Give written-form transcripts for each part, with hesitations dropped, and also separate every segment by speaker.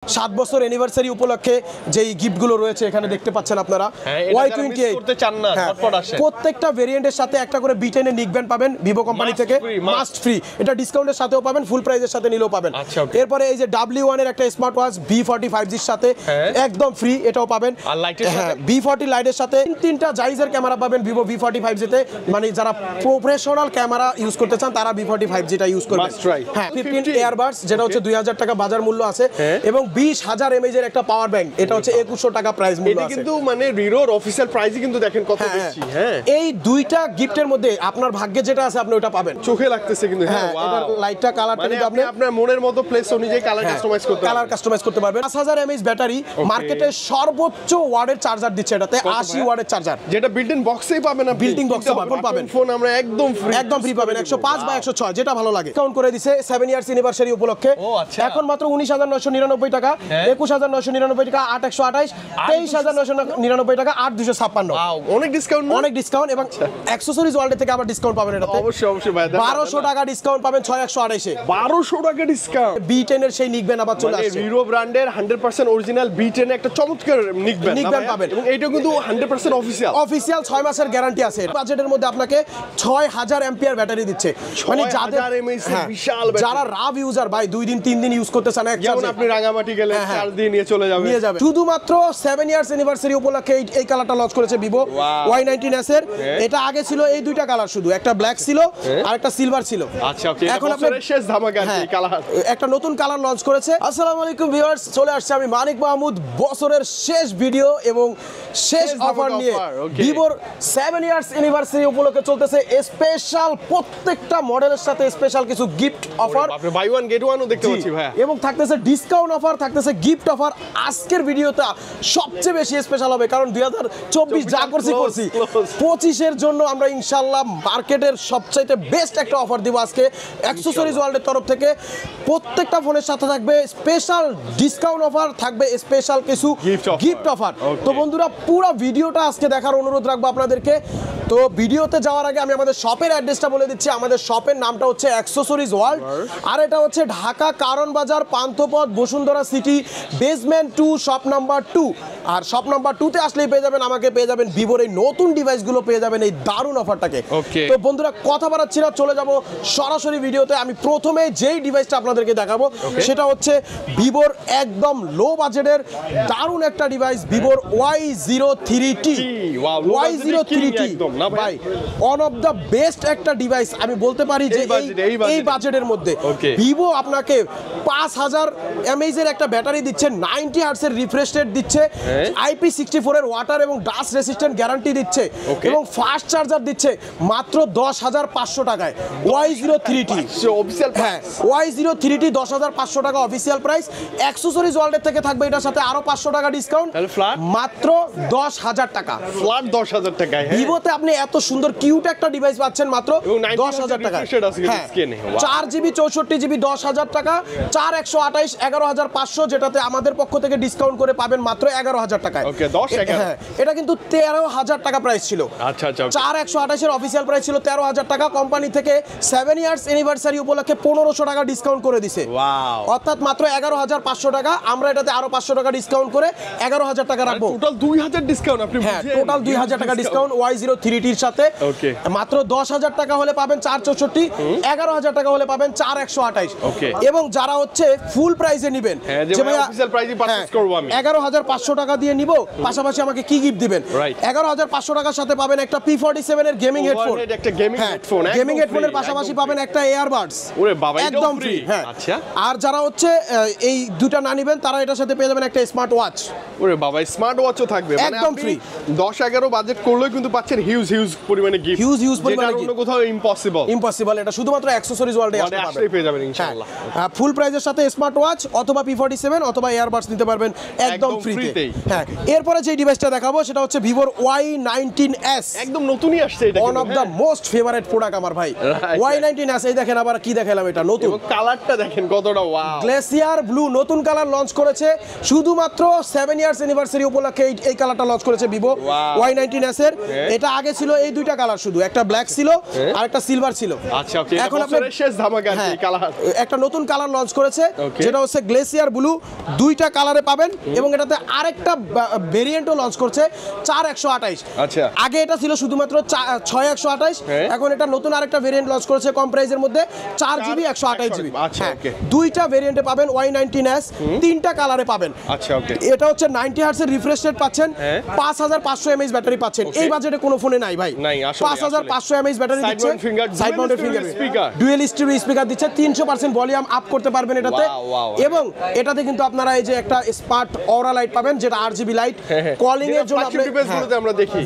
Speaker 1: 7 বছর অ্যানিভার্সারি উপলক্ষে যেই গিফটগুলো রয়েছে এখানে দেখতে পাচ্ছেন আপনারা Y28
Speaker 2: করতে চান না ঝটপট আসে
Speaker 1: প্রত্যেকটা ভেরিয়েন্টের সাথে একটা করে B10 এর নিক ব্যান্ড পাবেন ভিভো কোম্পানি থেকে মাস্ট ফ্রি এটা ডিসকাউন্টের সাথেও পাবেন ফুল প্রাইজের সাথে নিলেও পাবেন এরপরে এই যে W1 এর একটা স্মার্ট ওয়াচ B40 5G এর সাথে একদম ফ্রি এটাও পাবেন
Speaker 2: আর লাইটের সাথে
Speaker 1: B40 লাইটের সাথে তিনটা জাইজের ক্যামেরা পাবেন ভিভো V40 5G তে মানে যারা প্রফেশনাল ক্যামেরা ইউজ করতে চান তারা V40 5G টা ইউজ করবেন হ্যাঁ 15 এয়ারবাডস যেটা হচ্ছে 2000 টাকা বাজার মূল্য আছে এবং 20000 mAh এর একটা পাওয়ার ব্যাংক এটা হচ্ছে 2100 টাকা প্রাইস মূল্য আছে
Speaker 2: এটা কিন্তু মানে রিরোর অফিশিয়াল প্রাইসই কিন্তু দেখেন কত বেশি হ্যাঁ
Speaker 1: এই দুইটা গিফটের মধ্যে আপনার ভাগ্যে যেটা আছে আপনি ওটা পাবেন
Speaker 2: চোখে লাগতেছে কিন্তু হ্যাঁ
Speaker 1: এটার লাইটটা কালারটা কিন্তু
Speaker 2: আপনি আপনার মনের মতো প্লেস অনুযায়ী কালার কাস্টমাইজ করতে পারবেন
Speaker 1: 5000 mAh ব্যাটারি মার্কেটে সর্বোচ্চ ওয়াটের চার্জার দিচ্ছে এটাতে 80 ওয়াটের চার্জার
Speaker 2: যেটা বিল্ট ইন বক্সেই পাবেন না
Speaker 1: বিল্ট ইন বক্সে পাবেন
Speaker 2: ফোন আমরা একদম ফ্রি
Speaker 1: পাবেন 105 বা 106 যেটা ভালো লাগে কাউন্ট করে দিয়েছে 7 ইয়ার্স অ্যানিভার্সারি উপলক্ষে এখন মাত্র 19999 টাকা 21999 টাকা 8128 23999 টাকা 8256 অনেক ডিসকাউন্ট এবং অ্যাকসেসরিজ ওয়ার্ল্ড থেকে আবার ডিসকাউন্ট পাবেন এটাতে
Speaker 2: অবশ্যই ভাই
Speaker 1: 1200 টাকা ডিসকাউন্ট পাবেন 6128 এ
Speaker 2: 1200 টাকা ডিসকাউন্ট
Speaker 1: B10 এর সেই নিক ব্যান্ড আবার চলে আসছে
Speaker 2: হিরো ব্র্যান্ডের 100% অরিজিনাল B10 এর একটা চমৎকার নিক ব্যান্ড
Speaker 1: পাবেন
Speaker 2: এবং এটা কিন্তু 100%
Speaker 1: অফিশিয়াল 6 মাসের গ্যারান্টি আছে বাজেটের মধ্যে আপনাকে 6000 এম্পিয়ার ব্যাটারি দিচ্ছে মানে যাদের
Speaker 2: বিশাল
Speaker 1: যারা রাভ ইউজার ভাই 2 দিন 3 দিন ইউজ করতে চান এক
Speaker 2: যেমন আপনি রাঙামাটি গেলে 4 দিন নিয়ে চলে যাবে
Speaker 1: শুধুমাত্র 7 ইয়ার্স অ্যানিভার্সারি উপলক্ষে এই কালারটা লঞ্চ করেছে ভিভো Y19s এর এটা আগে ছিল এই দুইটা কালার শুধু একটা ব্ল্যাক ছিল আর একটা সিলভার ছিল
Speaker 2: আচ্ছা ওকে এখন আপনাদের শেষ ধামাকা এই কালার
Speaker 1: একটা নতুন কালার লঞ্চ করেছে আসসালামু আলাইকুম ভিউয়ার্স চলে আসছে আমি মানিক মাহমুদ বছরের শেষ ভিডিও এবং শেষ অফার নিয়ে ভিভোর 7 ইয়ার্স অ্যানিভার্সারি উপলক্ষে চলতেছে স্পেশাল প্রত্যেকটা মডেলের সাথে স্পেশাল কিছু গিফট অফার
Speaker 2: আপনি বাই ওয়ান গেট ওয়ানও দেখতে পাচ্ছি ভাই
Speaker 1: এবং থাকতেছে ডিসকাউন্ট অফার থাকতেছে গিফট অফার আজকের ভিডিওটা সবচেয়ে বেশি স্পেশাল হবে কারণ 2024 যা করছি 25 এর জন্য আমরা ইনশাআল্লাহ মার্কেটের সবচাইতে বেস্ট একটা অফার দিব আজকে অ্যাকসেসরিজ ওয়ার্ল্ডের তরফ থেকে প্রত্যেকটা ফোনের সাথে থাকবে স্পেশাল ডিসকাউন্ট অফার থাকবে স্পেশাল কিছু গিফট অফার তো বন্ধুরা পুরো ভিডিওটা আজকে দেখার অনুরোধ রাখবো আপনাদেরকে তো ভিডিওতে যাওয়ার আগে আমি আমাদের শপের অ্যাড্রেসটা বলে দিচ্ছি আমাদের শপের নামটা হচ্ছে অ্যাকসেসরিজ ওয়ার্ল্ড আর এটা হচ্ছে ঢাকা কারণ বাজার Panthapath Bashundhara city basement 2 shop number 2 আর শপ নাম্বার 2 তে আসলেই পেয়ে যাবেন আমাকে পেয়ে যাবেন ভিভোর এই নতুন ডিভাইসগুলো পেয়ে যাবেন এই দারুণ অফারটাকে তো বন্ধুরা কথা বাড়াচ্ছি না চলে যাব সরাসরি ভিডিওতে আমি প্রথমে যেই ডিভাইসটা আপনাদেরকে দেখাবো সেটা হচ্ছে ভিভোর একদম লো বাজেটের দারুণ একটা ডিভাইস ভিভোর Y03T Y03T ভাই ওয়ান অফ দা বেস্ট একটা ডিভাইস আমি বলতে পারি যে এই বাজেটের মধ্যে ভিভো আপনাকে 5000 mAh এর একটা ব্যাটারি দিচ্ছে 90 হার্টজ এর রিফ্রেশ রেট দিচ্ছে IP64 এর ওয়াটার এবং ডাস্ট রেসিস্ট্যান্ট গ্যারান্টি দিচ্ছে এবং ফাস্ট চার্জার দিচ্ছে মাত্র 10500 টাকায় Y03T
Speaker 2: অফিশিয়াল
Speaker 1: Y03T 10500 টাকা অফিশিয়াল প্রাইস অ্যাকসেসরিজ ওয়ার্ল্ডের থেকে থাকবে এটার সাথে আরো 500 টাকা ডিসকাউন্ট মাত্র 10000 টাকা
Speaker 2: ফ্ল্যাট 10000 টাকায়
Speaker 1: ভিভোতে আপনি এত সুন্দর কিউট একটা ডিভাইস পাচ্ছেন মাত্র 10000 টাকা 4GB 64GB 10000 টাকা 4128 11500 যেটাতে আমাদের পক্ষ থেকে ডিসকাউন্ট করে পাবেন মাত্র 11000 টাকায়
Speaker 2: ওকে 11
Speaker 1: এটা কিন্তু 13000 টাকা প্রাইস ছিল
Speaker 2: আচ্ছা
Speaker 1: 4128 এর অফিশিয়াল প্রাইস ছিল 13000 টাকা কোম্পানি থেকে 7 ইয়ার্স অ্যানিভার্সারি উপলক্ষে 1500 টাকা ডিসকাউন্ট করে দিয়েছে অর্থাৎ মাত্র 11500 টাকা আমরা এটাতে আরো 500 টাকা ডিসকাউন্ট করে 11000 টাকা রাখবো
Speaker 2: টোটাল 2000 ডিসকাউন্ট আপনি
Speaker 1: টোটাল 2000 টাকা ডিসকাউন্ট Y03T এর সাথে মাত্র 10000 টাকা হলে পাবেন 464 11000 টাকা হলে পাবেন 4128 এবং যারা হচ্ছে ফুল প্রাইসে নেবেন
Speaker 2: যে ভাই অফিশিয়াল প্রাইসে পারচেজ করব আমি
Speaker 1: 11500 টাকা দিয়ে নিব পাশাপাশি আমাকে কি গিফট দিবেন 11500 টাকার সাথে পাবেন একটা P47 এর গেমিং হেডফোন
Speaker 2: একটা গেমিং
Speaker 1: হেডফোনের পাশাপাশি পাবেন একটা এয়ারবাডস
Speaker 2: ওরে বাবা
Speaker 1: একদম ফ্রি
Speaker 2: আচ্ছা
Speaker 1: আর যারা হচ্ছে এই দুটো না নেবেন তারা এটার সাথে পেয়ে যাবেন একটা স্মার্ট ওয়াচ
Speaker 2: ওরে বাবা স্মার্ট ওয়াচও থাকবে মানে
Speaker 1: একদম ফ্রি
Speaker 2: 10-11 বাজেট করলেও কিন্তু পাচ্ছেন হিউজ পরিমাণে গিফট
Speaker 1: হিউজ পরিমাণে
Speaker 2: অন্য কোথাও ইম্পসিবল
Speaker 1: এটা শুধুমাত্র অ্যাকসেসরিজ ওয়ার্ল্ডে
Speaker 2: আসলে পেয়ে যাবেন ইনশাআল্লাহ
Speaker 1: ফুল প্রাইজের সাথে স্মার্ট ওয়াচ অথবা P47 অথবা এয়ারবাডস নিতে পারবেন একদম ফ্রিতে এরপরে যে ডিভাইসটা দেখাবো সেটা হচ্ছে ভিভোর Y19s
Speaker 2: একদম নতুনই আসছে এটা
Speaker 1: one of the most favourite product আমার ভাই Y19s এই দেখেন আবার কি দেখালাম এটা নতুন
Speaker 2: কালারটা দেখেন কতটা ওয়াও
Speaker 1: গ্লেসিয়ার ব্লু নতুন কালার লঞ্চ করেছে শুধুমাত্র 7 ইয়ার্স অ্যানিভার্সারি উপলক্ষে এই কালারটা লঞ্চ করেছে ভিভো Y19s এর এটা আগে আগে ছিল এই দুইটা কালার শুধু, একটা ব্ল্যাক ছিল আর একটা সিলভার ছিল।
Speaker 2: আচ্ছা ওকে,
Speaker 1: এখন
Speaker 2: এখন
Speaker 1: আপনার
Speaker 2: আপনার শেষ ধামাকা
Speaker 1: হ্যাঁ,
Speaker 2: এই কালার,
Speaker 1: একটা নতুন কালার লঞ্চ করেছে
Speaker 2: Okay.
Speaker 1: যেটা হচ্ছে গ্লেসিয়ার ব্লু, দুইটা কালারে পাবেন এবং এটাতে আরেকটা ভেরিয়েন্টও লঞ্চ করছে 4128।
Speaker 2: আচ্ছা।
Speaker 1: আগে এটা ছিল শুধুমাত্র 6128,
Speaker 2: হ্যাঁ।
Speaker 1: এখন এটা নতুন আরেকটা ভেরিয়েন্ট লঞ্চ করেছে কম প্রাইসের মধ্যে 4GB 128GB।
Speaker 2: আচ্ছা, okay.
Speaker 1: দুইটা ভেরিয়েন্টে পাবেন Y19s, তিনটা কালারে পাবেন।
Speaker 2: আচ্ছা ওকে,
Speaker 1: এটা হচ্ছে 90 হার্টজের রিফ্রেশ রেট পাচ্ছেন,
Speaker 2: হ্যাঁ।
Speaker 1: 5500 mAh ব্যাটারি পাচ্ছেন। এই বাজেটে কোনো ফোনে নাই ভাই,
Speaker 2: নাই, আসলে,
Speaker 1: 5500 mAh ব্যাটারি
Speaker 2: Side
Speaker 1: দিচ্ছে,
Speaker 2: mount finger,
Speaker 1: side
Speaker 2: dual
Speaker 1: mounted
Speaker 2: stereo
Speaker 1: finger
Speaker 2: speaker।
Speaker 1: Dual stereo speaker দিচ্ছে, 300% ভলিউম আপ করতে পারবেন এটাতে।
Speaker 2: Wow, wow.
Speaker 1: এবং এটাতে কিন্তু আপনারা এই যে একটা স্মার্ট অরা লাইট পাবেন, যেটা RGB লাইট, কলিং এর জন্য আপনি
Speaker 2: ডিভাইসগুলোতে আমরা দেখি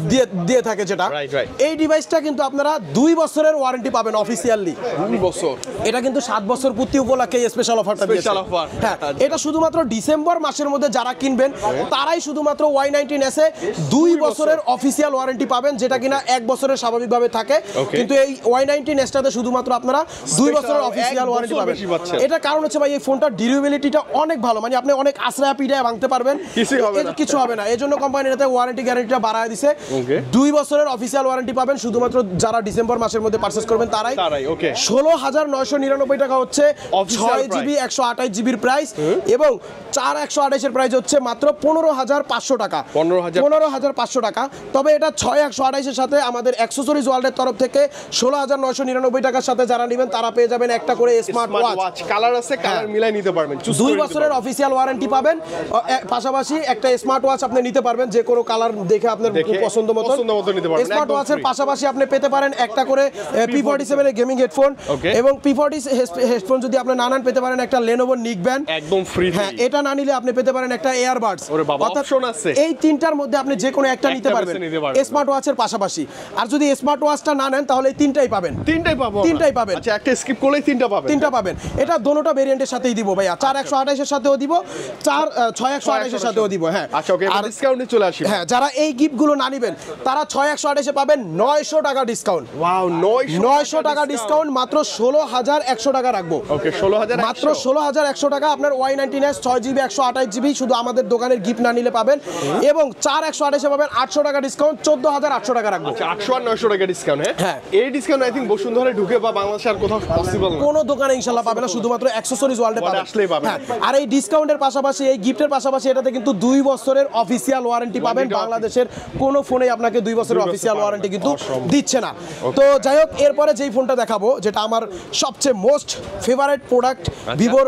Speaker 1: দিয়ে থাকে যেটা।
Speaker 2: Right, right.
Speaker 1: এই ডিভাইসটা কিন্তু আপনারা 2 বছরের ওয়ারেন্টি পাবেন অফিসিয়ালি।
Speaker 2: 2 বছর,
Speaker 1: এটা কিন্তু 7 বছর পূর্তি উপলক্ষে এই স্পেশাল অফারটা দিয়েছে।
Speaker 2: Special offer।
Speaker 1: হ্যাঁ, এটা শুধুমাত্র ডিসেম্বর মাসের মধ্যে যারা কিনবেন তারাই শুধুমাত্র Y19s এ 2 বছরের অফিসিয়াল ওয়ারেন্টি পাবেন, যেটা কিনা 1 বছরের স্বাভাবিকভাবে থাকে।
Speaker 2: Okay.
Speaker 1: কিন্তু এই Y19s টাতে শুধুমাত্র আপনারা 2 বছরের অফিসিয়াল
Speaker 2: 1
Speaker 1: ওয়ারেন্টি
Speaker 2: বছর
Speaker 1: পাবেন।
Speaker 2: বেশি পাচ্ছেন।
Speaker 1: এটা কারণ হচ্ছে ভাই এই ফোনটার ডিউরেবিলিটিটা অনেক ভালো, মানে আপনি অনেক আশ্রয় পিড়ায় ভাঙতে পারবেন,
Speaker 2: কিছুই হবে না।
Speaker 1: কিছু হবে না। এজন্য কোম্পানি এটাতে ওয়ারেন্টি গ্যারান্টিটা বাড়ায় দিছে।
Speaker 2: Okay.
Speaker 1: 2 বছরের অফিসিয়াল ওয়ারেন্টি পাবেন শুধুমাত্র যারা ডিসেম্বর মাসের মধ্যে পারচেজ করবেন তারাই।
Speaker 2: ওকে,
Speaker 1: 16,999 টাকা হচ্ছে
Speaker 2: Official
Speaker 1: 6GB 128GBর প্রাইস, এবং 4128 এর প্রাইস হচ্ছে মাত্র 15,500 টাকা। 15,500 টাকা। তবে এটা 6128 এর সাথে আমাদের অ্যাকসেসরিজ ওয়ার্ল্ডের তরফ থেকে 16,999 টাকার সাথে যারা নেবেন তারা পেয়ে যাবেন একটা করে স্মার্ট ওয়াচ।
Speaker 2: কালার আছে, কালার মিলাই নিতে পারবেন,
Speaker 1: 2 বছরের অফিসিয়াল ওয়ারেন্টি পাবেন, পাশাপাশি একটা স্মার্ট ওয়াচ আপনি নিতে পারবেন যে কোনো কালার দেখে আপনার পছন্দ মতো
Speaker 2: নিতে পারবেন।
Speaker 1: স্মার্ট ওয়াচের পাশাপাশি আপনি পেতে পারেন একটা করে P47 এর গেমিং হেডফোন,
Speaker 2: Okay.
Speaker 1: এবং P40 হেডফোন যদি আপনি না নেন পেতে পারেন একটা Lenovo Nick Band
Speaker 2: একদম ফ্রি।
Speaker 1: হ্যাঁ, এটা না নিলে আপনি পেতে পারেন একটা এয়ারবাডস।
Speaker 2: ওরে বাবা, option আছে।
Speaker 1: এই তিনটার মধ্যে আপনি যে কোনো একটা নিতে
Speaker 2: একটা
Speaker 1: পারবেন
Speaker 2: বেছে নিতে পারবেন।
Speaker 1: স্মার্ট ওয়াচের পাশাপাশি। আর যদি স্মার্ট ওয়াচটা না নেন তাহলে এই তিনটাই পাবেন।
Speaker 2: তিনটাই পাবো,
Speaker 1: তিনটাই পাবেন।
Speaker 2: আচ্ছা, একটা স্কিপ করলেই তিনটা পাবেন।
Speaker 1: তিনটা পাবেন। এটা দোনোটা ভেরিয়েন্টের সাথেই দিব ভাইয়া, 4128 এর সাথেও দিব, 6128 এর সাথেও দিব। হ্যাঁ,
Speaker 2: আচ্ছা ওকে,
Speaker 1: আর
Speaker 2: ডিসকাউন্টে চলে আসি।
Speaker 1: হ্যাঁ, যারা এই গিফটগুলো না নেবেন তারা 6128 এ পাবেন 900 টাকা ডিসকাউন্ট।
Speaker 2: ওয়াও,
Speaker 1: 900 টাকা ডিসকাউন্ট, মাত্র 16,100 টাকা রাখবো।
Speaker 2: ওকে, 16,000
Speaker 1: মাত্র 16,100 টাকা আপনার Y19s 6GB 128GB শুধু আমাদের দোকানের গিফট না নিলে পাবেন, এবং 4128 এ পাবেন 800 টাকা ডিসকাউন্ট, 14,800 টাকা রাখবো।
Speaker 2: আচ্ছা, 800 আর 900 টাকা ডিসকাউন্ট।
Speaker 1: হ্যাঁ।
Speaker 2: হ্যাঁ, এই ডিসকাউন্ট আই থিং বসুন্ধরা ঢুকে বা বাংলাদেশে আর কোথাও পসিবল না।
Speaker 1: কোনো দোকানে ইনশাআল্লাহ পাবে না, শুধুমাত্র অ্যাকসেসরিজ ওয়ার্ল্ডে
Speaker 2: ওয়ার্ল্ডে
Speaker 1: পাবেন।
Speaker 2: আসলেই পাবেন।
Speaker 1: হ্যাঁ, আর এই ডিসকাউন্টের পাশাপাশি এই গিফটের পাশাপাশি এটাতে কিন্তু 2 বছরের অফিসিয়াল ওয়ারেন্টি পাবেন।
Speaker 2: Warranty
Speaker 1: বাংলাদেশের কোনো ফোনে আপনাকে 2 বছরের
Speaker 2: 2 বছর
Speaker 1: অফিসিয়াল
Speaker 2: পাবেন।
Speaker 1: ওয়ারেন্টি কিন্তু
Speaker 2: অসম্ভব।
Speaker 1: দিচ্ছে না। তো যাই হোক, এরপরে যেই ফোনটা দেখাবো যেটা আমার সবচেয়ে মোস্ট ফেভারিট প্রোডাক্ট, ভিভোর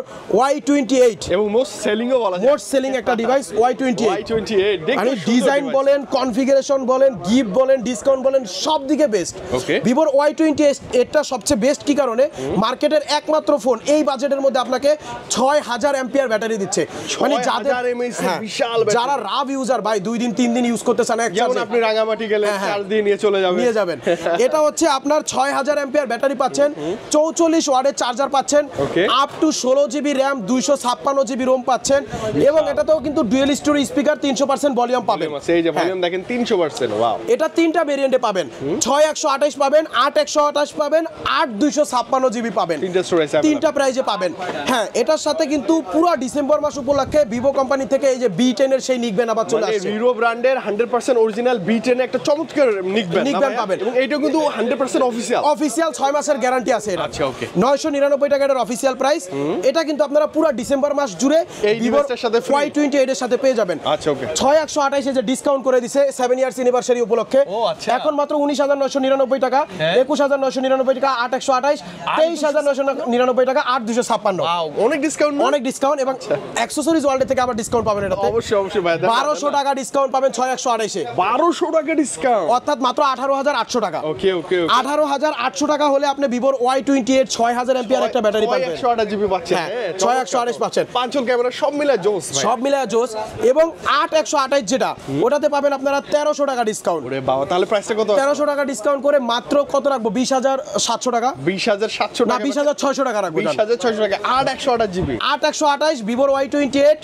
Speaker 1: Y28,
Speaker 2: এবং মোস্ট সেলিংও বলা যায়।
Speaker 1: মোস্ট সেলিং একটা ডিভাইস Y28।
Speaker 2: Y28 দেখতে
Speaker 1: মানে
Speaker 2: সুন্দর
Speaker 1: ডিজাইন
Speaker 2: device।
Speaker 1: বলেন, কনফিগারেশন বলেন, গিফট বলেন, ডিসকাউন্ট বলেন, সব দিকে বেস্ট।
Speaker 2: Okay.
Speaker 1: ভিভোর Y28 এটা সবচেয়ে বেস্ট কি কারণে, মার্কেটের একমাত্র ফোন এই বাজেটের মধ্যে আপনাকে 6000 অ্যাম্পিয়ার ব্যাটারি দিচ্ছে। মানে
Speaker 2: 6000 mAh
Speaker 1: হ্যাঁ,
Speaker 2: বিশাল ব্যাটারি।
Speaker 1: যারা রাভ ইউজার ভাই 2 দিন 3 দিন ইউজ করতে চান এক
Speaker 2: যেমন
Speaker 1: চার্জে,
Speaker 2: আপনি রাঙামাটি গেলে
Speaker 1: হ্যাঁ, হ্যাঁ।
Speaker 2: চার্জ দিয়ে নিয়ে চলে যাবেন।
Speaker 1: নিয়ে যাবেন। এটা হচ্ছে আপনার 6000 অ্যাম্পিয়ার ব্যাটারি পাচ্ছেন, 44 ওয়াটের চার্জার পাচ্ছেন,
Speaker 2: Okay.
Speaker 1: Up to 16GB RAM, 256GB ROM পাচ্ছেন, এবং এটাতেও কিন্তু ডুয়েল স্টোরি স্পিকার, 300% ভলিউম পাবেন।
Speaker 2: এই যে ভলিউম দেখেন 300%। ওয়াও,
Speaker 1: এটা তিনটা ভেরিয়েন্টে পাবেন, 6128 পাবেন, 8128 পাবেন, 8256GB পাবেন।
Speaker 2: তিনটা স্টোরেজ
Speaker 1: তিনটা প্রাইজে পাবেন। হ্যাঁ, এটার সাথে কিন্তু পুরো ডিসেম্বর মাস উপলক্ষে ভিভো কোম্পানি থেকে এই যে B10 এর সেই নিকবেন আবার চলে আসছে।
Speaker 2: হিরো ব্র্যান্ডের 100% অরিজিনাল B10 একটা চমৎকার নিকবেন
Speaker 1: পাবেন।
Speaker 2: এবং এইটা কিন্তু 100% অফিশিয়াল।
Speaker 1: অফিসিয়াল 6 মাসের গ্যারান্টি আছে এটা।
Speaker 2: আচ্ছা, ওকে।
Speaker 1: 999 টাকা এর অফিসিয়াল প্রাইস। এটা কিন্তু আপনারা পুরো ডিসেম্বর মাস জুড়ে
Speaker 2: এই ডিভাইসটার সাথে free।
Speaker 1: Y28 এর সাথে পেয়ে যাবেন।
Speaker 2: আচ্ছা, ওকে।
Speaker 1: 6128 এ যে ডিসকাউন্ট করে দিছে 7 ইয়ার্স অ্যানিভার্সারি উপলক্ষে,
Speaker 2: ও, আচ্ছা।
Speaker 1: এখন মাত্র 19,999 টাকা, 21,999 টাকা 8128, 23,999 টাকা 8,256।
Speaker 2: ওয়াও, অনেক ডিসকাউন্ট।
Speaker 1: অনেক ডিসকাউন্ট, এবং অ্যাকসেসরিজ ওয়ার্ল্ড থেকে আবার ডিসকাউন্ট পাবেন এটাতে।
Speaker 2: অবশ্যই ভাই,
Speaker 1: 1200 টাকা ডিসকাউন্ট পাবেন 6128 এ,
Speaker 2: 1200 টাকা ডিসকাউন্ট।
Speaker 1: অর্থাৎ মাত্র 18,800 টাকা।
Speaker 2: ওকে ওকে,
Speaker 1: 18,800 টাকা হলে আপনি ভিভোর Y28 6000 অ্যাম্পিয়ার একটা ব্যাটারি পাবেন।
Speaker 2: 128 জিবি পাচ্ছেন।
Speaker 1: হ্যাঁ, 6128 পাচ্ছেন।
Speaker 2: পাঁচল ক্যামেরা সব মিলে জোস ভাই।
Speaker 1: সব মিলায় জোস। এবং 8128 যেটা, ওটাতে পাবেন আপনারা 1300 টাকা ডিসকাউন্ট।
Speaker 2: ওরে বাবা, তাহলে প্রাইসটা কত?
Speaker 1: 1300 টাকা ডিসকাউন্ট করে মাত্র কত রাখবো, 20,700 টাকা,
Speaker 2: 20,700
Speaker 1: না
Speaker 2: টাকা,
Speaker 1: 20,600 টাকা রাখবো।
Speaker 2: 20,600 টাকা, 128 জিবি।
Speaker 1: 8128 ভিভোর Y28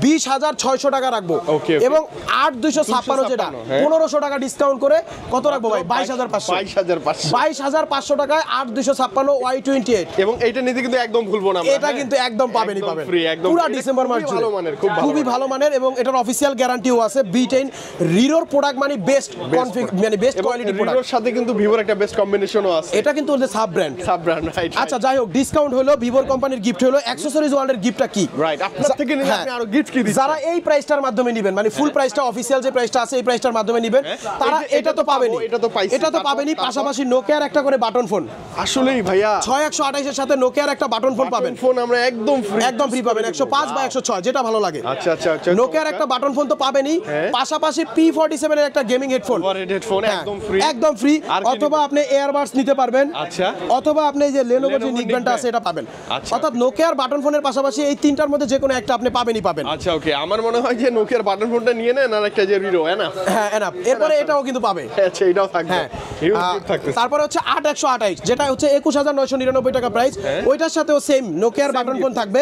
Speaker 1: 20,600 টাকা রাখবো।
Speaker 2: Okay, okay.
Speaker 1: এবং 8,256 যেটা,
Speaker 2: হ্যাঁ।
Speaker 1: 1500 টাকা ডিসকাউন্ট করে কত রাখবো ভাই, 22,500।
Speaker 2: 22,500।
Speaker 1: 22,500 টাকায় 8,256 Y28।
Speaker 2: এবং এইটা নিতে কিন্তু একদম ভুলবো না আমরা,
Speaker 1: এটা
Speaker 2: হ্যাঁ?
Speaker 1: কিন্তু একদম পাবেনই
Speaker 2: একদম
Speaker 1: পাবেন
Speaker 2: free, একদম
Speaker 1: পুরো
Speaker 2: free।
Speaker 1: ডিসেম্বর মাস
Speaker 2: খুবই
Speaker 1: জুড়ে।
Speaker 2: ভালো মানের, খুব ভালো
Speaker 1: খুবই
Speaker 2: মানের।
Speaker 1: ভালো মানের, এবং এটার অফিসিয়াল গ্যারান্টিও আছে। B10 রিরোর প্রোডাক্ট মানে বেস্ট মানে বেস্ট কোয়ালিটি প্রোডাক্ট।
Speaker 2: ভিভোর সাথে কিন্তু ভিভোর একটা বেস্ট কম্বিনেশনও আছে।
Speaker 1: এটা কিন্তু ওদের সাব ব্র্যান্ড।
Speaker 2: রাইট।
Speaker 1: আচ্ছা যাই হোক, ডিসকাউন্ট হলো, ভিভোর কোম্পানির গিফট হলো, অ্যাকসেসরিজ ওয়ার্ল্ডের গিফটটা কি?
Speaker 2: রাইট, আপনার থেকে নিলে আপনি আরো গিফট কি দিচ্ছেন?
Speaker 1: যারা এই প্রাইসটার মাধ্যমে নেবেন, মানে ফুল প্রাইসটা অফিসিয়াল যে প্রাইসটা আছে এই প্রাইসটার মাধ্যমে নেবেন, তারা এটা তো পাবেনই, এটা তো পাবেনই। পাশাপাশি নোকিয়ার একটা করে বাটন ফোন,
Speaker 2: আসলেই ভাইয়া
Speaker 1: 6128 এর সাথে নোকিয়ার একটা বাটন ফোন পাবেন,
Speaker 2: ফোন আমরা একদম
Speaker 1: ফ্রি পাবেন, 105 বা 106 যেটা ভালো লাগে।
Speaker 2: আচ্ছা আচ্ছা আচ্ছা,
Speaker 1: নোকিয়ার একটা বাটন ফোন তো পাবেনই, পাশাপাশি P47 এর একটা গেমিং হেডফোন,
Speaker 2: ওভারহেড হেডফোন
Speaker 1: একদম ফ্রি। অথবা আপনি এয়ারবাডস নিতে পারবেন,
Speaker 2: আচ্ছা,
Speaker 1: অথবা আপনি যে Lenovo যে নিকব্যান্ডটা আছে এটা পাবেন। অর্থাৎ নোকিয়ার বাটন ফোনের পাশাপাশি এই তিনটার মধ্যে যে কোনো একটা আপনি পাবেনই পাবেন।
Speaker 2: আচ্ছা ওকে, আমার মনে হয় যে নোকিয়ার বাটন ফোনটা নিয়ে নেন, আর একটা যে রিরো এনাফ।
Speaker 1: হ্যাঁ এনাফ, এরপরে এটাও কিন্তু পাবে।
Speaker 2: আচ্ছা এটাও থাকবে,
Speaker 1: তারপরে হচ্ছে 8128 যেটা হচ্ছে 21999 টাকা প্রাইস, ওইটার সাথেও সেম নোকিয়ার বাটন ফোন থাকবে,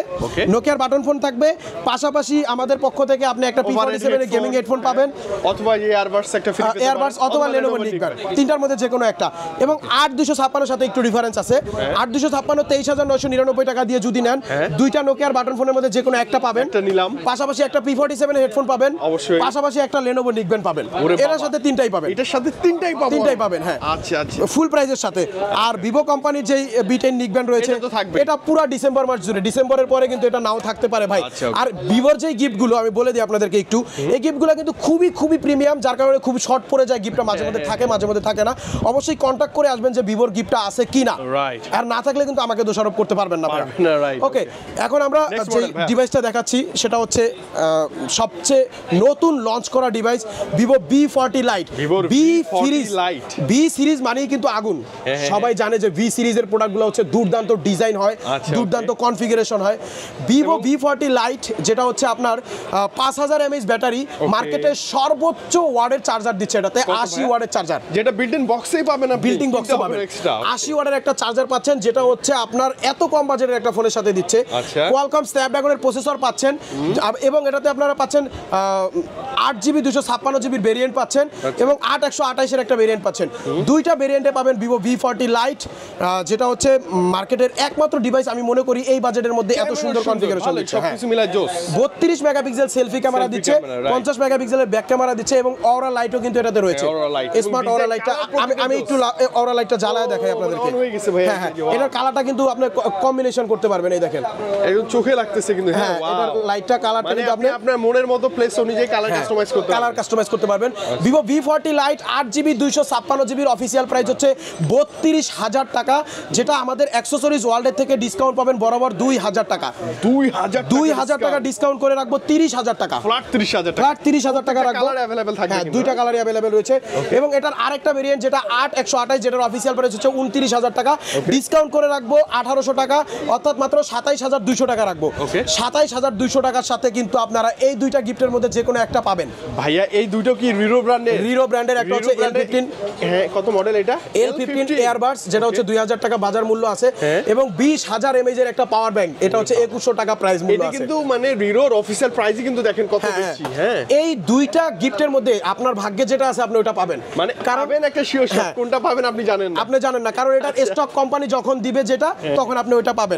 Speaker 1: নোকিয়ার বাটন ফোন থাকবে, পাশাপাশি আমাদের পক্ষ থেকে আপনি একটা P47 এর গেমিং হেডফোন পাবেন,
Speaker 2: অথবা যে এয়ারবাডস একটা ফ্রি পেতে পারেন,
Speaker 1: এয়ারবাডস অথবা Lenovo নিকব্যান্ড, তিনটার মধ্যে যে কোনো একটা। এবং 8256 সাথে একটু ডিফারেন্স আছে, 8256 23999 টাকা দিয়ে যদি নেন, দুইটা নোকিয়ার বাটন ফোনের মধ্যে যে কোনো একটা পাবেন,
Speaker 2: একটা নিলাম,
Speaker 1: পাশাপাশি একটা P47 এর হেডফোন পাবেন,
Speaker 2: অবশ্যই,
Speaker 1: পাশাপাশি একটা Lenovo নিকব্যান্ড পাবেন, এর সাথে তিনটাই পাবেন,
Speaker 2: এটার সাথে তিনটাই পাবেন।
Speaker 1: হ্যাঁ
Speaker 2: আচ্ছা আচ্ছা,
Speaker 1: ফুল প্রাইসের সাথে। আর ভিভো কোম্পানির যেই B10 নিকব্যান্ড রয়েছে এটা পুরো ডিসেম্বর মাস জুড়ে, ডিসেম্বরের পরে কিন্তু এটা নাও থাকতে পারে ভাই। আর ভিভোর যেই গিফটগুলো আমি বলে দিই আপনাদেরকে একটু, এই গিফটগুলো কিন্তু খুবই প্রিমিয়াম, যার কারণে খুব শর্ট পড়ে যায়, গিফটটা মাঝে মধ্যে থাকে মাঝে মধ্যে থাকে না। অবশ্যই কন্ট্যাক্ট করে আসবেন যে ভিভোর গিফটটা আছে কিনা, আর না থাকলে কিন্তু আমাকে দোষারোপ করতে পারবেন না। ওকে, এখন আমরা যে ডিভাইসটা দেখাচ্ছি সেটা হচ্ছে সবচেয়ে নতুন লঞ্চ করা device, Vivo V40 lite. V series মানেই কিন্তু আগুন, সবাই জানে যে ভি সিরিজের প্রোডাক্টগুলো হচ্ছে দুর্দান্ত ডিজাইন হয়, দুর্দান্ত কনফিগারেশন হয়। ভিভো V40 লাইট যেটা হচ্ছে আপনার 5000 mAh ব্যাটারি, মার্কেটে সর্বোচ্চ ওয়াটের চার্জার দিচ্ছে, এটাতে 80 ওয়াটের চার্জার,
Speaker 2: যেটা বিল্ট ইন বক্সেই পাবেন, না
Speaker 1: বিল্ডিং বক্সে পাবেন, 80 ওয়াটের একটা চার্জার পাচ্ছেন, যেটা হচ্ছে আপনার এত কম বাজেটের একটা ফোনের সাথে দিচ্ছে। কোয়ালকম স্ন্যাপড্রাগনের প্রসেসর পাচ্ছেন, এবং এটাতে আপনারা পাচ্ছেন 8GB 256GB ভেরিয়েন্ট পাচ্ছেন, এবং 8128 এর একটা ভেরিয়েন্ট পাচ্ছেন। দুইটা ভেরিয়েন্টে পাবেন ভিভো V40 লাইট, যেটা হচ্ছে মার্কেটের একমাত্র ডিভাইস আমি মনে করি এই বাজেটের মধ্যে এত সুন্দর কনফিগারেশন দিচ্ছে।
Speaker 2: সবকিছু মিলা জোস,
Speaker 1: 32 মেগাপিক্সেল সেলফি ক্যামেরা দিচ্ছে, 50 মেগাপিক্সেলের ব্যাক ক্যামেরা দিচ্ছে, এবং অরা লাইটও কিন্তু এটাতে রয়েছে, স্মার্ট অরা লাইটটা। আমি একটু অরা লাইটটা জ্বালায় দেখাই আপনাদেরকে। হ্যাঁ, এটার কালারটা কিন্তু আপনি কম্বিনেশন করতে পারবেন, এই দেখেন
Speaker 2: একদম চোখে লাগতেছে কিন্তু।
Speaker 1: হ্যাঁ, এটার লাইটটা কালারটা কিন্তু আপনি
Speaker 2: আপনার মনের মতো প্লেস অনুযায়ী কালার
Speaker 1: কাস্টমাইজ করতে পারবেন। Vivo V40 light 8GB 256GB official price হচ্ছে 32,000 টাকা, যেটা আমাদের অ্যাকসেসরিজ ওয়ার্ল্ডের থেকে ডিসকাউন্ট পাবেন বরাবর 2,000 টাকা, 2,000 টাকা ডিসকাউন্ট করে রাখবো, 30,000 টাকা,
Speaker 2: ফ্ল্যাট 30,000
Speaker 1: টাকা রাখবো। হ্যাঁ, দুইটা কালারই अवेलेबल রয়েছে, এবং এটার আরেকটা ভেরিয়েন্ট যেটা 8128, যেটার অফিসিয়াল প্রাইস হচ্ছে 29,000 টাকা, ডিসকাউন্ট করে রাখবো 1,800 টাকা, অর্থাৎ মাত্র 27,200 টাকা রাখবো। 27,200 টাকার সাথে কিন্তু আপনারা এই দুইটা গিফটের মধ্যে যে কোনো একটা পাবেন।
Speaker 2: ভাইয়া এই দুটো কি রিরো ব্র্যান্ডের? একটা হচ্ছে
Speaker 1: L15,
Speaker 2: হ্যাঁ কত মডেল এটা?
Speaker 1: L15 এয়ারবাডস, যেটা হচ্ছে 2000 টাকা বাজার মূল্য আছে, এবং 20,000 mAh এর একটা পাওয়ার ব্যাংক, এটা হচ্ছে 2100 টাকা প্রাইস মূল্য আছে।
Speaker 2: এটা কিন্তু মানে রিরোর অফিশিয়াল প্রাইসই কিন্তু দেখেন কত বেশি। হ্যাঁ,
Speaker 1: এই দুইটা গিফটের মধ্যে আপনার ভাগ্যে যেটা আছে আপনি ওটা পাবেন,
Speaker 2: মানে পাবেন একটা শিওর শট, কোনটা পাবেন আপনি জানেন না, কারণ এটার স্টক কোম্পানি যখন দিবে যেটা, তখন আপনি ওইটা পাবেন।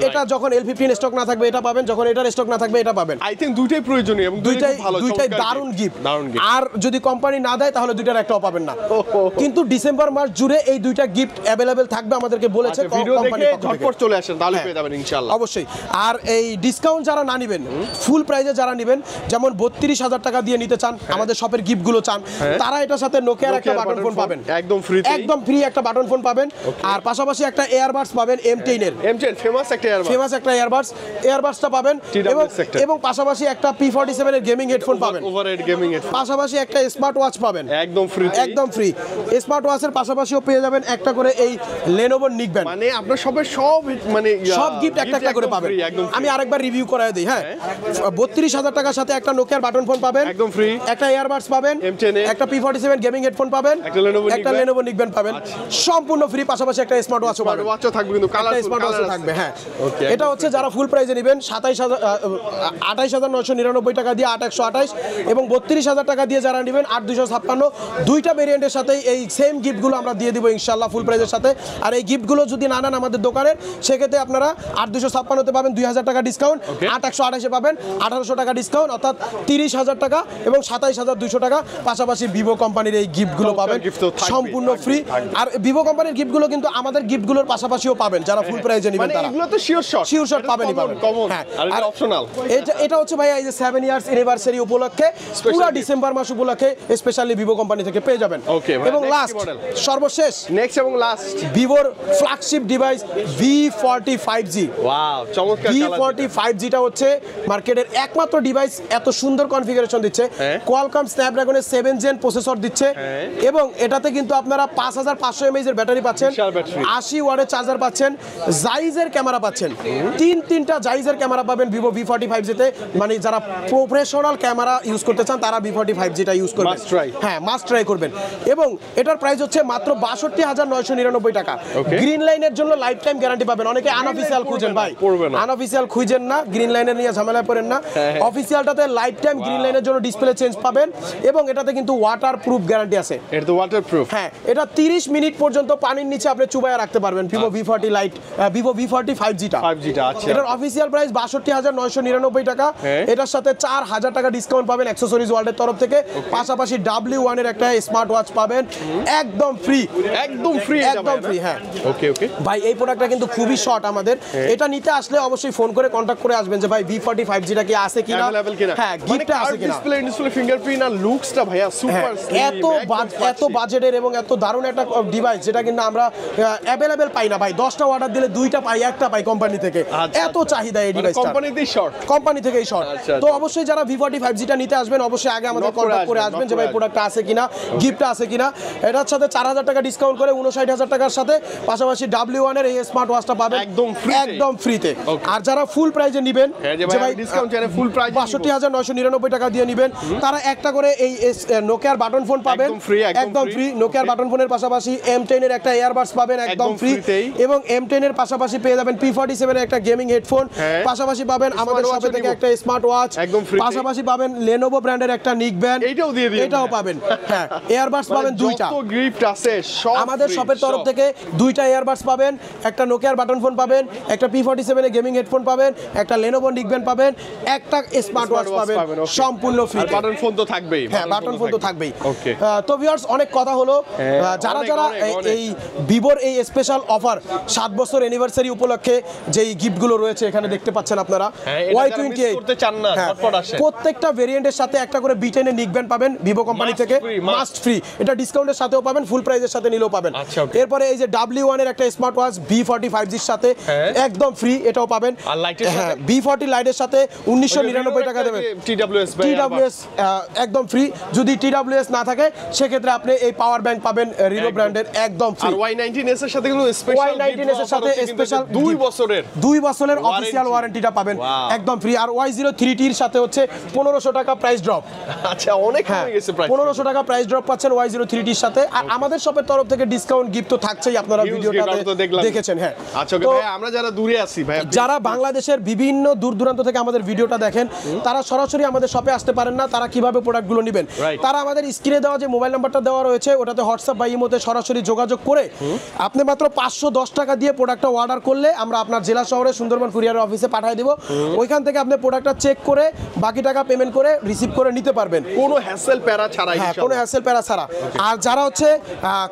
Speaker 2: এটা যখন L15 স্টক না থাকবে এটা পাবেন, যখন এটার স্টক না থাকবে এটা পাবেন। আই থিং দুইটাই প্রয়োজনীয়, এবং
Speaker 1: দুইটাই দারুণ গিফট। আর যদি কোম্পানি না দেয় তাহলে দুইটার একটাও পাবেন না। কিন্তু ডিসেম্বর মাস জুড়ে এই দুইটা গিফট অ্যাভেলেবেল থাকবে, আমাদেরকে বলেছে কোম্পানি।
Speaker 2: ঝটপট চলে আসেন, তাহলে পেয়ে যাবেন ইনশাআল্লাহ।
Speaker 1: অবশ্যই। আর এই ডিসকাউন্ট যারা না নেবেন, ফুল প্রাইসে যারা নেবেন, যেমন 32,000 টাকা দিয়ে নিতে চান, আমাদের শপের গিফটগুলো চান, তারা এটার সাথে নোকিয়ার একটা বাটন ফোন পাবেন, একদম ফ্রি একটা বাটন ফোন পাবেন, আর পাশাপাশি একটা এয়ারবাডস পাবেন M10 এর, ফেমাস একটা এয়ারবাডসটা পাবেন, এবং পাশাপাশি একটা P47 এর গেমিং হেডফোন পাবেন, পাশাপাশি একটা স্মার্ট ওয়াচ পাবেন, একদম ফ্রি। স্মার্ট ওয়াচের পাশাপাশিও পেয়ে যাবেন একটা করে এই Lenovo নিকব্যান্ড,
Speaker 2: মানে আপনার সব
Speaker 1: গিফট একটা করে পাবেন। আমি আরেকবার রিভিউ করায় দিই। হ্যাঁ, 32,000 টাকার সাথে একটা নোকিয়ার বাটন ফোন পাবেন, একদম ফ্রি, একটা এয়ারবাডস পাবেন, একটা P47 গেমিং হেডফোন পাবেন, একটা Lenovo নিকব্যান্ড পাবেন, সম্পূর্ণ ফ্রি, পাশাপাশি একটা স্মার্ট ওয়াচও পাবেন,
Speaker 2: থাকবে কিন্তু কালারফুল
Speaker 1: স্মার্ট ওয়াচও থাকবে। হ্যাঁ, এটা হচ্ছে যারা ফুল প্রাইসে নেবেন 28,999 টাকা দিয়ে 8128, এবং 32,000 টাকা দিয়ে যারা নেবেন 8,256, দুইটা ভেরিয়েন্টের সাথে এই সেম গিফটগুলো আমরা দিয়ে দিব ইনশাআল্লাহ ফুল প্রাইসের সাথে। আর এই গিফটগুলো যদি না নেন আমাদের দোকানের, সেক্ষেত্রে আপনারা 8,256 পাবেন 2,000 টাকা ডিসকাউন্ট, 8128 পাবেন 1,800 টাকা ডিসকাউন্ট, অর্থাৎ 30,000 টাকা এবং 27,200 টাকা, পাশাপাশি ভিভো কোম্পানি কোম্পানির এই গিফটগুলো পাবেন সম্পূর্ণ ফ্রি। আর ভিভো কোম্পানির গিফটগুলো কিন্তু আমাদের গিফটগুলোর পাশাপাশিও পাবেন যারা ফুল প্রাইজে নেবেন তারা।
Speaker 2: এগুলো তো শিওর শট
Speaker 1: পাবেনই পাবেন।
Speaker 2: হ্যাঁ, আর অপশনাল।
Speaker 1: এটা হচ্ছে ভাইয়া এই যে 7 ইয়ার্স অ্যানিভার্সারি উপলক্ষে পুরো ডিসেম্বর মাস উপলক্ষে স্পেশালি ভিভো কোম্পানি থেকে পেয়ে যাবেন। এবং লাস্ট সর্বশেষ
Speaker 2: নেক্সট এবং লাস্ট
Speaker 1: ভিভোর flagship device V40 5G।
Speaker 2: Wow, চমৎকার।
Speaker 1: V40 5G টা হচ্ছে মার্কেটের একমাত্র ডিভাইস এত সুন্দর কনফিগারেশন দিচ্ছে। কোয়ালকম স্ন্যাপড্রাগনের 7 জেন প্রসেসর দিচ্ছে এবং এটাতে কিন্তু আপনারা 5500 mAh এর ব্যাটারি পাচ্ছেন, 80 ওয়াটের চার্জার পাচ্ছেন, জাইজের ক্যামেরা পাচ্ছেন, তিনটা জাইজের ক্যামেরা পাবেন ভিভো V40 5G তে। মানে যারা প্রফেশনাল ক্যামেরা ইউজ করতে চান তারা V40 5G টা ইউজ করবেন। হ্যাঁ, মাস্ট ট্রাই করবেন। এবং এটার প্রাইস হচ্ছে মাত্র 62,999 টাকা। গ্রিন লাইনের জন্য লাইফ টাইম গ্যারান্টি পাবেন। অনেকে আনঅফিশিয়াল খুঁজেন ভাই, আনঅফিশিয়াল খুঁজেন না, গ্রিন লাইনের নিয়ে ঝামেলা করেন না। অফিশিয়ালটাতে লাইফ টাইম গ্রিন লাইনের জন্য ডিসপ্লে চেঞ্জ পাবেন এবং এটাতে কিন্তু ওয়াটার প্রুফ গ্যারান্টি আছে।
Speaker 2: এটা তো ওয়াটার প্রুফ।
Speaker 1: হ্যাঁ, এটা 30 মিনিট পর্যন্ত পানির নিচে আপনি চুবাইয়া রাখতে পারবেন ভিভো V40 5G টা।
Speaker 2: আচ্ছা,
Speaker 1: এটার অফিশিয়াল প্রাইস 62,999 টাকা। এটার সাথে 4000 টাকা ডিসকাউন্ট পাবেন অ্যাকসেসরিজ ওয়ার্ল্ডের তরফ থেকে। পাশাপাশি W1 এর একটা স্মার্ট ওয়াচ পাবেন একদম ফ্রি।
Speaker 2: একদম ফ্রি।
Speaker 1: হ্যাঁ,
Speaker 2: ওকে
Speaker 1: ভাই এই প্রোডাক্টটা কিন্তু খুবই শর্ট আমাদের। এটা নিতে আসলে অবশ্যই ফোন করে কন্টাক্ট করে আসবেন যে ভাই V40 5G টা কি আছে কিনা,
Speaker 2: হ্যাঁ গিফটটা আছে কিনা। ডিসপ্লে ফিঙ্গারপ্রিন্ট আর লুকসটা ভাইয়া সুপার।
Speaker 1: এত বাজেটের এবং এত দারুণ একটা ডিভাইস যেটা কিন্তু আমরা অ্যাভেলেবেল পাই না ভাই। 10টা অর্ডার দিলে 2টা পাই, 1টা পাই কোম্পানি থেকে। এত চাহিদা এই ডিভাইসটা, কোম্পানি থেকেই শর্ট। তো অবশ্যই যারা V40 5G টা নিতে আসবেন অবশ্যই আগে আমাদের কন্টাক্ট করে আসবেন যে ভাই প্রোডাক্টটা আছে কিনা, গিফটটা আছে কিনা। এটার সাথে 4000 টাকা ডিসকাউন্ট করে 59,000 টাকার সাথে পাশাপাশি W1 এর এই স্মার্ট ওয়াচটা পাবেন একদম ফ্রিতে। আর যারা ফুল প্রাইজে নেবেন যে ভাই
Speaker 2: ডিসকাউন্ট চাইলে ফুল প্রাইস
Speaker 1: 62,999 টাকা দিয়ে নেবেন, তারা একটা করে এই নোকিয়ার বাটন ফোন পাবেন একদম ফ্রি। নোকিয়ার বাটন ফোনের পাশাপাশি M10 এর একটা ইয়ারবাডস পাবেন একদম ফ্রি এবং M10 এর পাশাপাশি পেয়ে যাবেন P47 এর একটা গেমিং হেডফোন, পাশাপাশি পাবেন আমাদের শপে থেকে একটা স্মার্ট ওয়াচ, পাশাপাশি পাবেন Lenovo ব্র্যান্ডের একটা নিক ব্যান্ড, এটাও পাবেন। হ্যাঁ, ইয়ারবাডস পাবেন দুইটা।
Speaker 2: যত গিফট আছে সব
Speaker 1: আমাদের শপের তরফ থেকে দুইটা ইয়ারবাডস পাবেন, একটা নোকিয়ার বাটন ফোন পাবেন, একটা P47 এর গেমিং হেডফোন পাবেন, একটা Lenovo নিক ব্যান্ড পাবেন, একটা স্মার্ট ওয়াচ পাবেন সম্পূর্ণ ফ্রি।
Speaker 2: আর বাটন ফোন তো থাকবেই।
Speaker 1: হ্যাঁ, বাটন ফোন তো থাকবেই। তো ভিউয়ার্স অনেক কথা হলো। যারা এই ভিভোর এই স্পেশাল অফার 7 বছর অ্যানিভার্সারি উপলক্ষে যেই গিফটগুলো রয়েছে এখানে দেখতে পাচ্ছেন আপনারা, Y28
Speaker 2: করতে চান না ঝটপট আসেন।
Speaker 1: প্রত্যেকটা ভেরিয়েন্টের সাথে একটা করে B10 এর নিক ব্যান্ড পাবেন ভিভো কোম্পানি থেকে, মাস্ট ফ্রি। এটা ডিসকাউন্টের সাথেও পাবেন, ফুল প্রাইজের সাথে নিলেও পাবেন। এরপরে এই যে W1 এর একটা স্মার্ট ওয়াচ V40 5G এর সাথে একদম ফ্রি, এটাও পাবেন।
Speaker 2: আর লাইটের সাথে
Speaker 1: V40 লাইটের সাথে 1999 টাকা দেবেন। TWS একদম ফ্রি। যদি TWS না থাকে সেক্ষেত্রে আপনি এই পাওয়ার ব্যাংক পাবেন রিলো ব্র্যান্ডের একদম ফ্রি।
Speaker 2: আর Y19s এর সাথে কিন্তু স্পেশাল
Speaker 1: Y19s এর সাথে স্পেশাল 2 বছরের অফিশিয়াল ওয়ারেন্টিটা পাবেন একদম ফ্রি। আর Y03T এর সাথে হচ্ছে 1500 টাকা প্রাইস ড্রপ।
Speaker 2: আচ্ছা, অনেক কমে গেছে প্রাইস।
Speaker 1: 1500 টাকা প্রাইস ড্রপ পাচ্ছেন Y03T এর সাথে। আর আমাদের শপের তরফ থেকে ডিসকাউন্ট গিফট তো থাকছেই, আপনারা ভিডিওটাতে দেখেছেন। হ্যাঁ,
Speaker 2: আচ্ছা ভাই, আমরা যারা দূরে আছি ভাই,
Speaker 1: যারা বাংলাদেশের বিভিন্ন দূর দূরান্ত থেকে আমাদের ভিডিওটা দেখেন, তারা সরাসরি আমাদের শপে আসতে পারেন না, তারা কিভাবে প্রোডাক্টগুলো নেবেন? তারা আমাদের স্ক্রিনে দেওয়া যে মোবাইল নাম্বারটা দেওয়া রয়েছে ওটাতে হোয়াটসঅ্যাপ বা ইমোতে সরাসরি যোগাযোগ করে আপনি মাত্র 510 টাকা দিয়ে প্রোডাক্টটা অর্ডার করলে আমরা আপনার জেলা শহরে সুন্দরবন কুরিয়ার অফিসে পাঠিয়ে দিব। ওইখান থেকে আপনি প্রোডাক্টটা চেক করে বাকি টাকা পেমেন্ট করে রিসিভ করে নিতে পারবেন,
Speaker 2: কোনো হ্যাসেল প্যারা ছাড়াই।
Speaker 1: হ্যাঁ, কোনো হ্যাসেল প্যারা ছাড়া। আর যারা হচ্ছে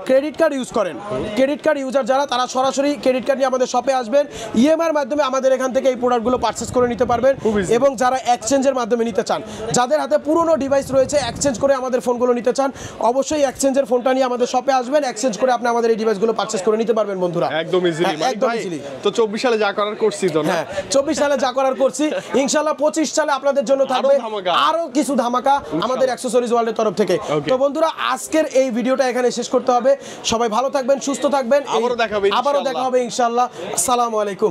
Speaker 1: ক্রেডিট কার্ড ইউজ করেন, ক্রেডিট কার্ড ইউজার যারা, তারা সরাসরি ক্রেডিট কার্ড নিয়ে আমাদের শপে আসবেন, ইএমআই এর মাধ্যমে আমাদের এখান থেকে এই প্রোডাক্টগুলো পারচেজ করে নিতে পারবেন। এবং যারা এক্সচেঞ্জের মাধ্যমে নিতে চান, যাদের হাতে পুরনো ডিভাইস রয়েছে এক্সচেঞ্জ করে আমাদের ফোনগুলো নিতে চান, অবশ্যই এক্সচেঞ্জের ফোনটা নিয়ে আমাদের শপে আসবেন, এক্সচেঞ্জ করে আপনি আমাদের এই ডিভাইসগুলো পারচেজ করে নিতে পারবেন বন্ধুরা
Speaker 2: একদম ইজিলি। একদম ইজিলি। তো 24 সালে যা করার করছি তো না?
Speaker 1: হ্যাঁ, 24 সালে যা করার করছি, ইনশাআল্লাহ 25 সালে আপনাদের জন্য থাকবে আরো কিছু ধামাকা আমাদের অ্যাকসেসরিজ ওয়ার্ল্ডের তরফ থেকে। তো বন্ধুরা, আজকের এই ভিডিওটা এখানে শেষ করতে হবে। সবাই ভালো থাকবেন, সুস্থ থাকবেন, আবারও দেখা হবে ইনশাআল্লাহ। আসসালামু আলাইকুম।